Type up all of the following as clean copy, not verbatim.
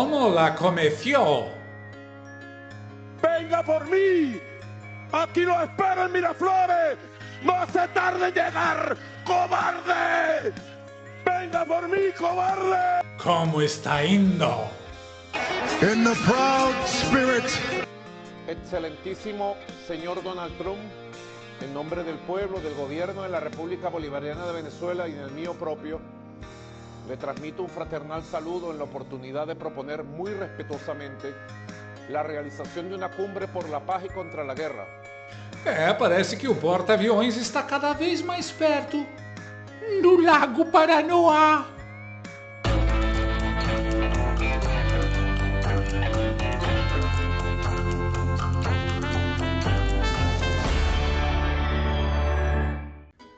¿Cómo la comeció? ¡Venga por mí! ¡Aquí lo espero en Miraflores! ¡No se tarde en llegar, cobarde! ¡Venga por mí, cobarde! ¿Cómo está yendo? In the proud spirit. Excelentísimo señor Donald Trump, en nombre del pueblo, del gobierno de la República Bolivariana de Venezuela y en el mío propio, le transmito un fraternal saludo en la oportunidad de proponer muy respetuosamente la realização de uma cumbre por la paz e contra a guerra. Parece que o porta-aviões está cada vez mais perto do Lago Paranoá.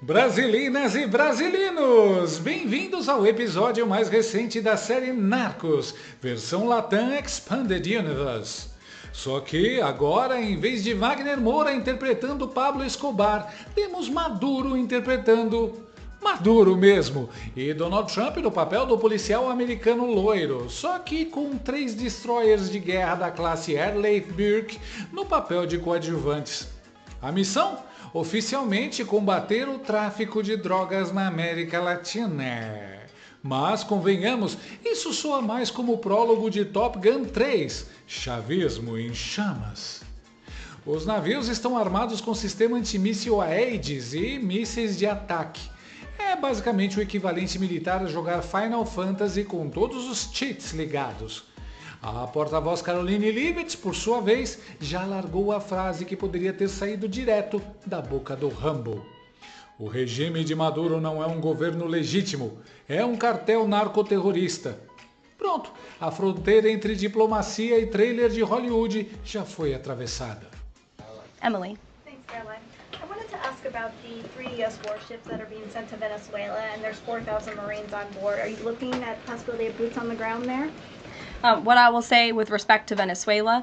Brasilinas e brasilinos, bem-vindos ao episódio mais recente da série Narcos, versão Latam Expanded Universe. Só que agora, em vez de Wagner Moura interpretando Pablo Escobar, temos Maduro interpretando Maduro mesmo, e Donald Trump no papel do policial americano loiro, só que com 3 destroyers de guerra da classe Erleith Burke no papel de coadjuvantes. A missão? Oficialmente combater o tráfico de drogas na América Latina. Mas, convenhamos, isso soa mais como o prólogo de Top Gun 3, Chavismo em Chamas. Os navios estão armados com sistema antimíssil Aegis e mísseis de ataque. É basicamente o equivalente militar a jogar Final Fantasy com todos os cheats ligados. A porta-voz Caroline Leavitt, por sua vez, já largou a frase que poderia ter saído direto da boca do Rambo. O regime de Maduro não é um governo legítimo, é um cartel narcoterrorista. Pronto, a fronteira entre diplomacia e trailer de Hollywood já foi atravessada. Emily. Thanks, Caroline. I wanted to ask about the 3 U.S. warships that are being sent to Venezuela, and there's 4,000 Marines on board. Are you looking at possibility of boots on the ground there? What I will say with respect to Venezuela,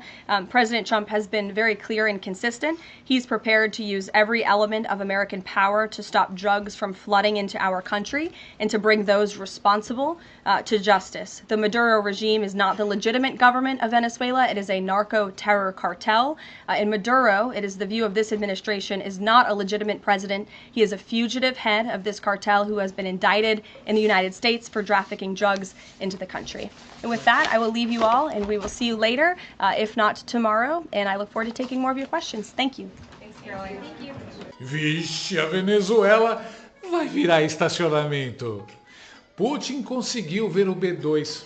President Trump has been very clear and consistent. He's prepared to use every element of American power to stop drugs from flooding into our country and to bring those responsible to justice. The Maduro regime is not the legitimate government of Venezuela. It is a narco-terror cartel. In Maduro, it is the view of this administration, is not a legitimate president. He is a fugitive head of this cartel who has been indicted in the United States for trafficking drugs into the country. And with that, I will leave you all, and we will see you later, if not tomorrow, and I look forward to taking more of your questions. Thank you. Thanks, Caroline. Thank you. Vixe, a Venezuela vai virar estacionamento. Putin conseguiu ver o B2.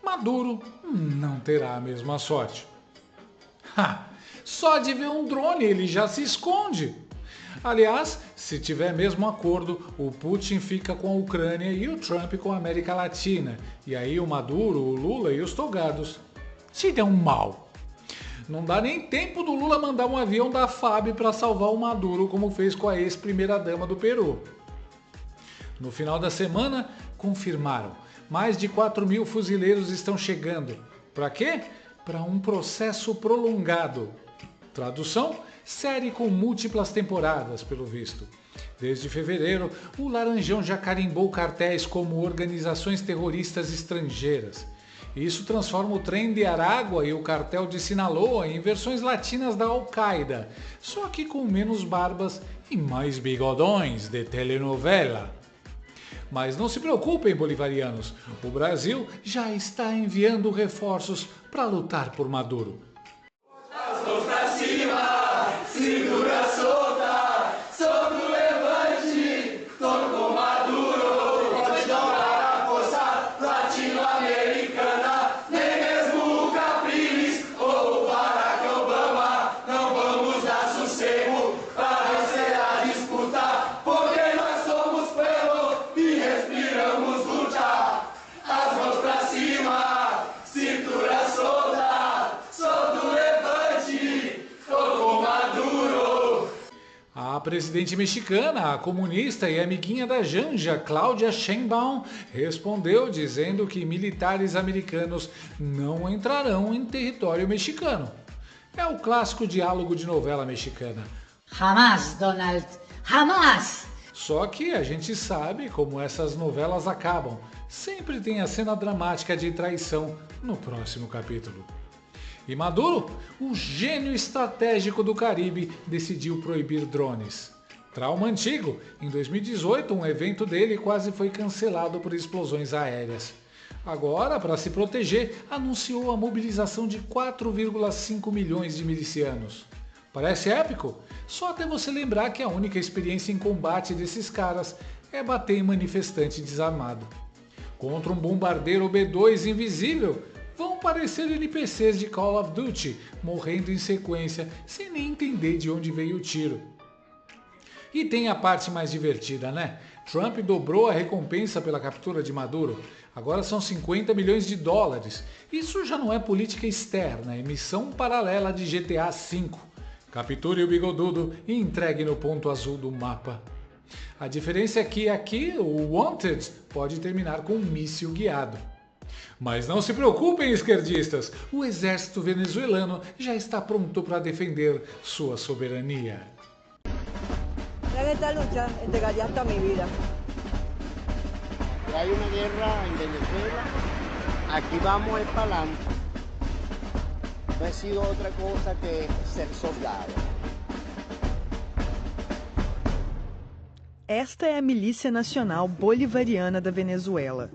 Maduro não terá a mesma sorte. Só de ver um drone ele já se esconde. Aliás, se tiver mesmo acordo, o Putin fica com a Ucrânia e o Trump com a América Latina. E aí o Maduro, o Lula e os togados se dão mal. Não dá nem tempo do Lula mandar um avião da FAB para salvar o Maduro, como fez com a ex-primeira-dama do Peru. No final da semana, confirmaram. Mais de 4.000 fuzileiros estão chegando. Para quê? Para um processo prolongado. Tradução? Série com múltiplas temporadas, pelo visto. Desde fevereiro, o Laranjão já carimbou cartéis como organizações terroristas estrangeiras. Isso transforma o Trem de Aragua e o cartel de Sinaloa em versões latinas da Al-Qaeda, só que com menos barbas e mais bigodões de telenovela. Mas não se preocupem, bolivarianos, o Brasil já está enviando reforços para lutar por Maduro. As mãos pra cima, cintura solta, sobre o levante, todo com Maduro, pode dobrar a força latino-americana, nem mesmo o Capriles ou o Barack Obama, não vamos dar sossego para vencer a disputa, porque nós somos pueblo e respiramos luta. As mãos pra cima, cintura solta, sobre presidente mexicana, a comunista e amiguinha da Janja, Claudia Sheinbaum, respondeu dizendo que militares americanos não entrarão em território mexicano. É o clássico diálogo de novela mexicana. Jamás, Donald, jamás! Só que a gente sabe como essas novelas acabam. Sempre tem a cena dramática de traição no próximo capítulo. E Maduro, o gênio estratégico do Caribe, decidiu proibir drones. Trauma antigo, em 2018 um evento dele quase foi cancelado por explosões aéreas. Agora, para se proteger, anunciou a mobilização de 4,5 milhões de milicianos. Parece épico? Só até você lembrar que a única experiência em combate desses caras é bater em manifestante desarmado. Contra um bombardeiro B-2 invisível, vão parecer NPCs de Call of Duty, morrendo em sequência, sem nem entender de onde veio o tiro. E tem a parte mais divertida, né? Trump dobrou a recompensa pela captura de Maduro. Agora são 50 milhões de dólares. Isso já não é política externa, é missão paralela de GTA V. Capture o bigodudo e entregue no ponto azul do mapa. A diferença é que aqui o Wanted pode terminar com um míssil guiado. Mas não se preocupem, esquerdistas, o exército venezuelano já está pronto para defender sua soberania. En esta lucha entregaría hasta mi vida. Hay una guerra en Venezuela, aquí vamos para adelante. No he sido otra cosa que ser soldado. Esta é a Milícia Nacional Bolivariana da Venezuela.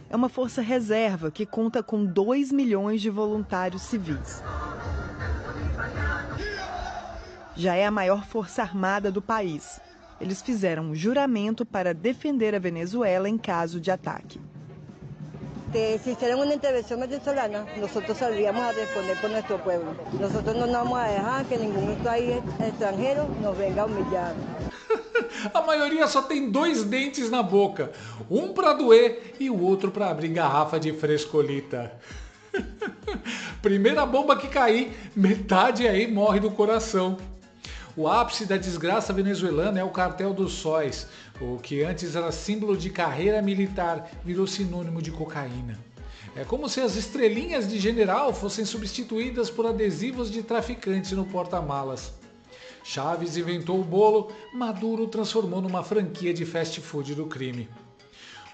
É uma força reserva que conta com 2 milhões de voluntários civis. Já é a maior força armada do país. Eles fizeram um juramento para defender a Venezuela em caso de ataque. Si hicieran una intervención venezolana, nosotros saldríamos a responder por nuestro pueblo. Nosotros no vamos a dejar que ningún país extranjero nos venga a humillar. A maioria só tem 2 dentes na boca, um para doer e o outro para abrir garrafa de frescolita. Primeira bomba que cair, metade aí morre do coração. O ápice da desgraça venezuelana é o cartel dos sóis, o que antes era símbolo de carreira militar, virou sinônimo de cocaína. É como se as estrelinhas de general fossem substituídas por adesivos de traficante no porta-malas. Chávez inventou o bolo, Maduro transformou numa franquia de fast food do crime.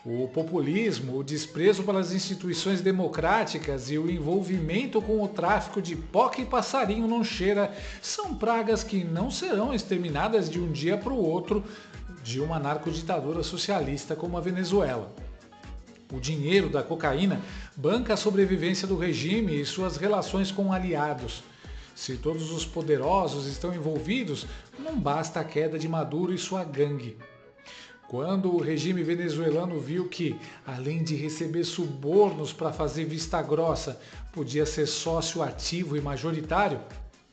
O populismo, o desprezo pelas instituições democráticas e o envolvimento com o tráfico de poca e passarinho não cheira são pragas que não serão exterminadas de um dia para o outro de uma narcoditadura socialista como a Venezuela. O dinheiro da cocaína banca a sobrevivência do regime e suas relações com aliados. Se todos os poderosos estão envolvidos, não basta a queda de Maduro e sua gangue. Quando o regime venezuelano viu que, além de receber subornos para fazer vista grossa, podia ser sócio ativo e majoritário,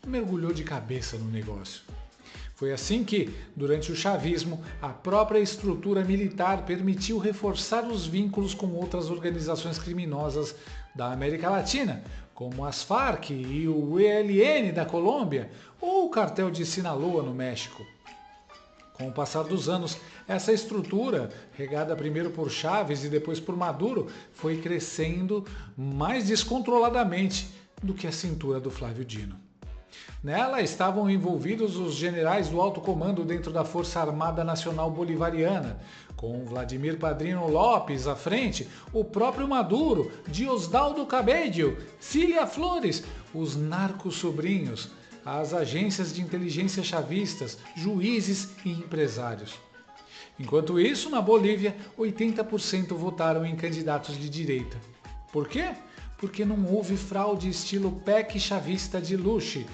mergulhou de cabeça no negócio. Foi assim que, durante o chavismo, a própria estrutura militar permitiu reforçar os vínculos com outras organizações criminosas da América Latina, como as Farc e o ELN da Colômbia ou o cartel de Sinaloa no México. Com o passar dos anos, essa estrutura, regada primeiro por Chávez e depois por Maduro, foi crescendo mais descontroladamente do que a cintura do Flávio Dino. Nela estavam envolvidos os generais do alto comando dentro da Força Armada Nacional Bolivariana, com Vladimir Padrino Lopes à frente, o próprio Maduro, Diosdado Cabello, Cília Flores, os narcos-sobrinhos, as agências de inteligência chavistas, juízes e empresários. Enquanto isso, na Bolívia, 80% votaram em candidatos de direita. Por quê? Porque não houve fraude estilo PEC chavista de luxo.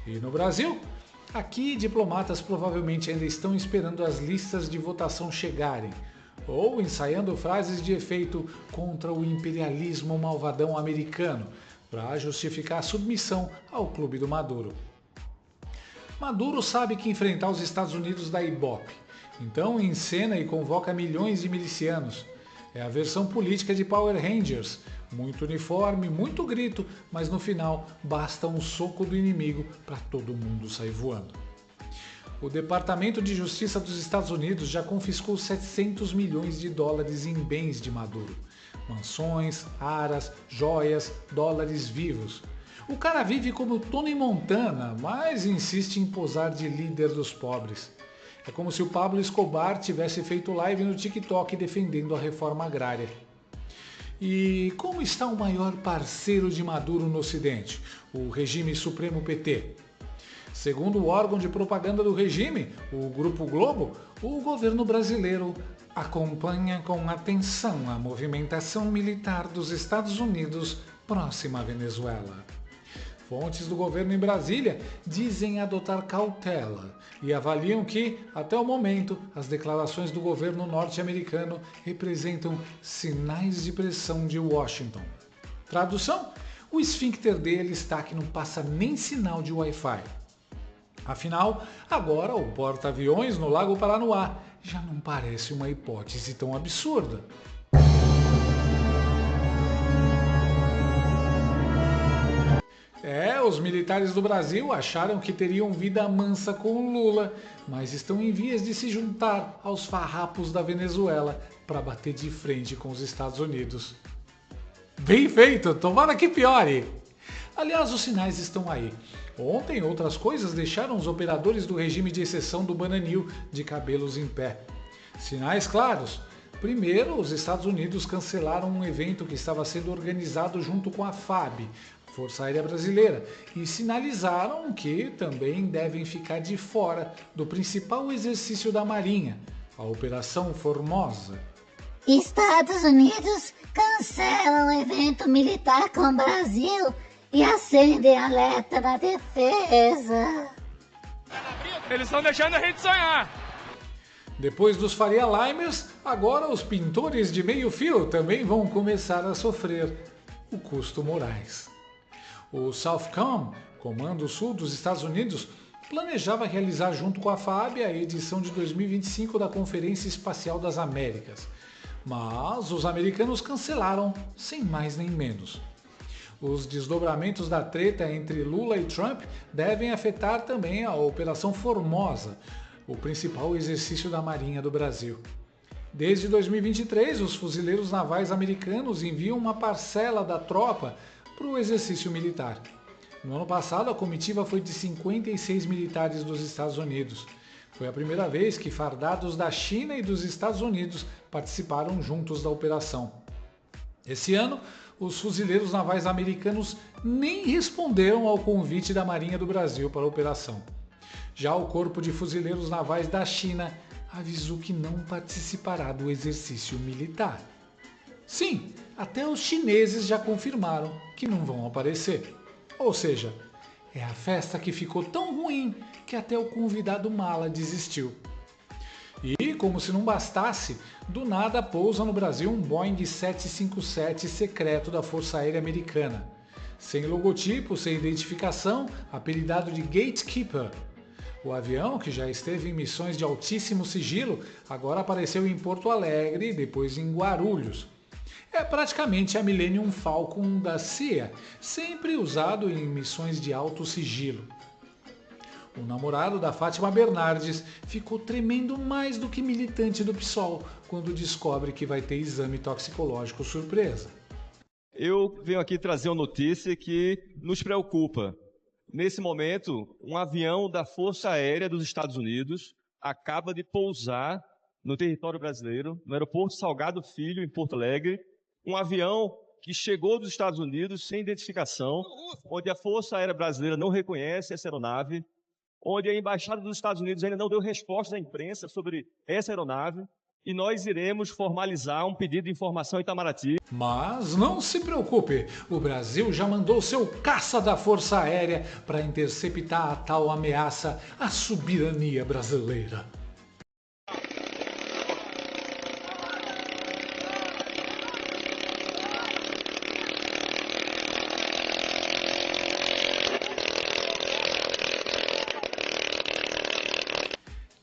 E no Brasil? Aqui, diplomatas provavelmente ainda estão esperando as listas de votação chegarem, ou ensaiando frases de efeito contra o imperialismo malvadão americano, para justificar a submissão ao clube do Maduro. Maduro sabe que enfrentar os Estados Unidos dá ibope, então encena e convoca milhões de milicianos. É a versão política de Power Rangers, muito uniforme, muito grito, mas no final basta um soco do inimigo para todo mundo sair voando. O Departamento de Justiça dos Estados Unidos já confiscou 700 milhões de dólares em bens de Maduro. Mansões, aras, joias, dólares vivos. O cara vive como Tony Montana, mas insiste em posar de líder dos pobres. É como se o Pablo Escobar tivesse feito live no TikTok defendendo a reforma agrária. E como está o maior parceiro de Maduro no Ocidente, o regime supremo PT? Segundo o órgão de propaganda do regime, o Grupo Globo, o governo brasileiro acompanha com atenção a movimentação militar dos Estados Unidos próxima à Venezuela. Fontes do governo em Brasília dizem adotar cautela e avaliam que, até o momento, as declarações do governo norte-americano representam sinais de pressão de Washington. Tradução? O esfíncter dele está que não passa nem sinal de Wi-Fi. Afinal, agora o porta-aviões no Lago Paranoá já não parece uma hipótese tão absurda. Os militares do Brasil acharam que teriam vida mansa com o Lula, mas estão em vias de se juntar aos farrapos da Venezuela para bater de frente com os Estados Unidos. Bem feito, tomara que piore! Aliás, os sinais estão aí. Ontem, outras coisas deixaram os operadores do regime de exceção do Bananil de cabelos em pé. Sinais claros. Primeiro, os Estados Unidos cancelaram um evento que estava sendo organizado junto com a FAB, Força Aérea Brasileira, e sinalizaram que também devem ficar de fora do principal exercício da Marinha, a Operação Formosa. Estados Unidos cancelam o evento militar com o Brasil e acendem alerta na defesa. Eles estão deixando a gente sonhar. Depois dos Faria Limers, agora os pintores de meio fio também vão começar a sofrer o custo Moraes. O Southcom, Comando Sul dos Estados Unidos, planejava realizar junto com a FAB a edição de 2025 da Conferência Espacial das Américas, mas os americanos cancelaram sem mais nem menos. Os desdobramentos da treta entre Lula e Trump devem afetar também a Operação Formosa, o principal exercício da Marinha do Brasil. Desde 2023, os fuzileiros navais americanos enviam uma parcela da tropa para o exercício militar. No ano passado, a comitiva foi de 56 militares dos Estados Unidos. Foi a primeira vez que fardados da China e dos Estados Unidos participaram juntos da operação. Esse ano, os fuzileiros navais americanos nem responderam ao convite da Marinha do Brasil para a operação. Já o Corpo de Fuzileiros Navais da China avisou que não participará do exercício militar. Sim, até os chineses já confirmaram que não vão aparecer. Ou seja, é a festa que ficou tão ruim que até o convidado mala desistiu. E, como se não bastasse, do nada pousa no Brasil um Boeing 757 secreto da Força Aérea Americana. Sem logotipo, sem identificação, apelidado de Gatekeeper. O avião, que já esteve em missões de altíssimo sigilo, agora apareceu em Porto Alegre e depois em Guarulhos. É praticamente a Millennium Falcon da CIA, sempre usado em missões de alto sigilo. O namorado da Fátima Bernardes ficou tremendo mais do que militante do PSOL quando descobre que vai ter exame toxicológico surpresa. Eu venho aqui trazer uma notícia que nos preocupa. Nesse momento, um avião da Força Aérea dos Estados Unidos acaba de pousar no território brasileiro, no aeroporto Salgado Filho, em Porto Alegre, um avião que chegou dos Estados Unidos sem identificação, onde a Força Aérea Brasileira não reconhece essa aeronave, onde a Embaixada dos Estados Unidos ainda não deu resposta à imprensa sobre essa aeronave, e nós iremos formalizar um pedido de informação em Itamaraty. Mas não se preocupe, o Brasil já mandou seu caça da Força Aérea para interceptar a tal ameaça à soberania brasileira.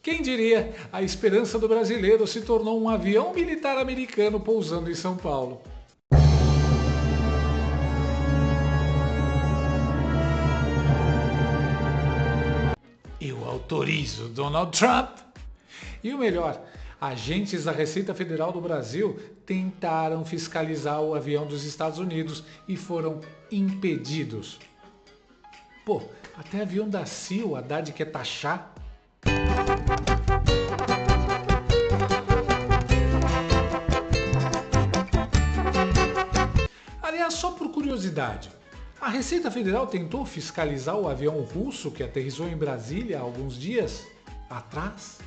Quem diria, a esperança do brasileiro se tornou um avião militar americano pousando em São Paulo. autoriza o Donald Trump. E o melhor, agentes da Receita Federal do Brasil tentaram fiscalizar o avião dos Estados Unidos e foram impedidos. Pô, até avião da CIA o Haddad quer taxar. Aliás, só por curiosidade, a Receita Federal tentou fiscalizar o avião russo que aterrissou em Brasília há alguns dias atrás?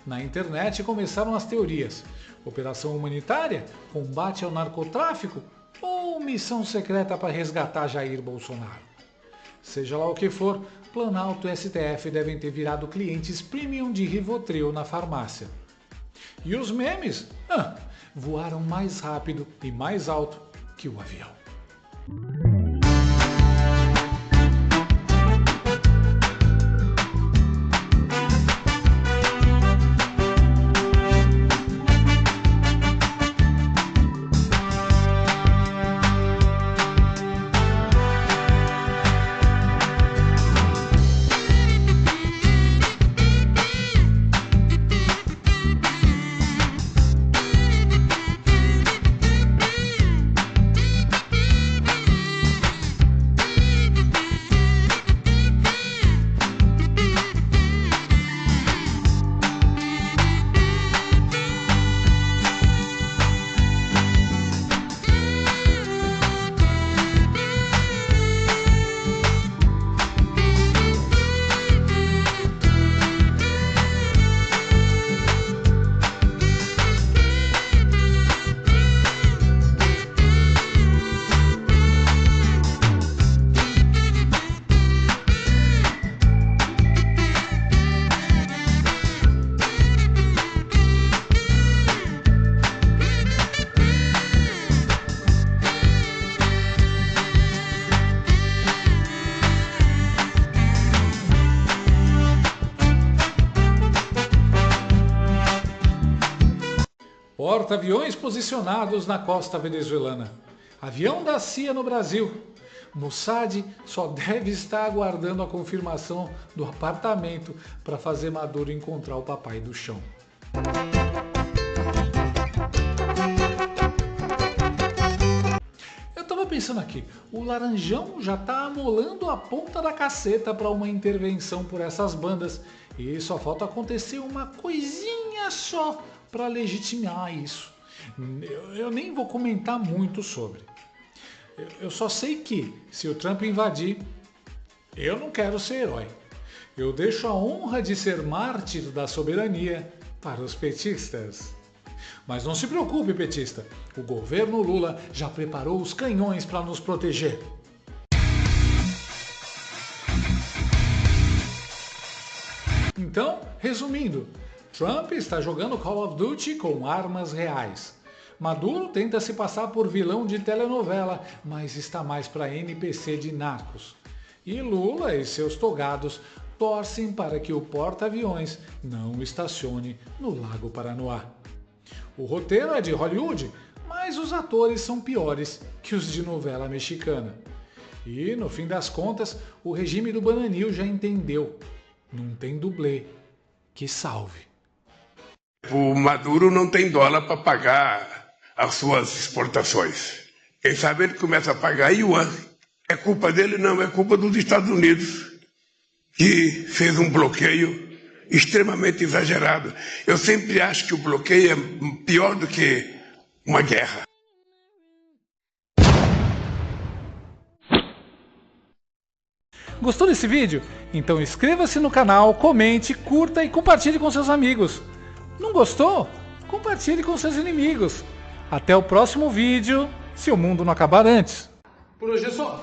Na internet começaram as teorias: operação humanitária, combate ao narcotráfico ou missão secreta para resgatar Jair Bolsonaro? Seja lá o que for, Planalto e STF devem ter virado clientes premium de Rivotril na farmácia. E os memes? Voaram mais rápido e mais alto que o avião. Porta-aviões posicionados na costa venezuelana. Avião da CIA no Brasil. Mossad só deve estar aguardando a confirmação do apartamento para fazer Maduro encontrar o papai do chão. Eu tava pensando aqui, o Laranjão já tá amolando a ponta da caceta para uma intervenção por essas bandas e só falta acontecer uma coisinha só para legitimar isso. Eu nem vou comentar muito sobre. Eu só sei que, se o Trump invadir, eu não quero ser herói. Eu deixo a honra de ser mártir da soberania para os petistas. Mas não se preocupe, petista. O governo Lula já preparou os canhões para nos proteger. Então, resumindo, Trump está jogando Call of Duty com armas reais. Maduro tenta se passar por vilão de telenovela, mas está mais para NPC de Narcos. E Lula e seus togados torcem para que o porta-aviões não estacione no Lago Paranoá. O roteiro é de Hollywood, mas os atores são piores que os de novela mexicana. E, no fim das contas, o regime do Bananil já entendeu. Não tem dublê. Que salve. O Maduro não tem dólar para pagar as suas exportações. Quem sabe ele começa a pagar yuan. É culpa dele? Não, é culpa dos Estados Unidos, que fez um bloqueio extremamente exagerado. Eu sempre acho que o bloqueio é pior do que uma guerra. Gostou desse vídeo? Então inscreva-se no canal, comente, curta e compartilhe com seus amigos. Não gostou? Compartilhe com seus inimigos. Até o próximo vídeo, se o mundo não acabar antes. Por hoje é só.